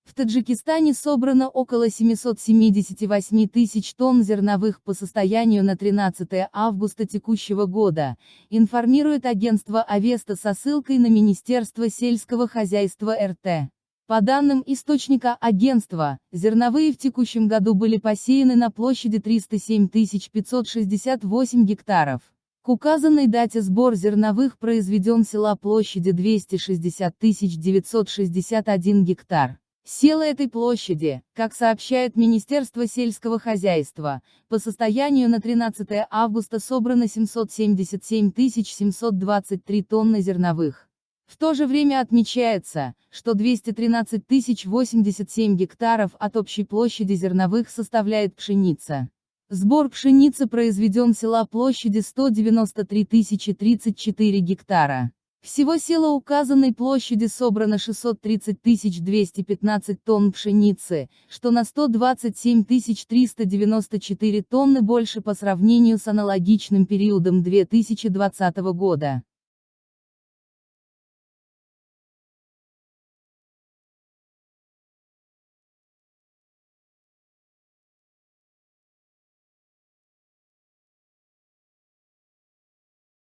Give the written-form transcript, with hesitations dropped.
В Таджикистане собрано около 778 тысяч тонн зерновых по состоянию на 13 августа текущего года, информирует агентство Авеста со ссылкой на Министерство сельского хозяйства РТ. По данным источника агентства, зерновые в текущем году были посеяны на площади 307 568 гектаров. К указанной дате сбор зерновых произведен села площади 260 961 гектар. Села этой площади, как сообщает Министерство сельского хозяйства, по состоянию на 13 августа собрано 777 723 тонны зерновых. В то же время отмечается, что 213 087 гектаров от общей площади зерновых составляет пшеница. Сбор пшеницы произведен села площади 193 034 гектара. Всего села указанной площади собрано 630 215 тонн пшеницы, что на 127 394 тонны больше по сравнению с аналогичным периодом 2020 года.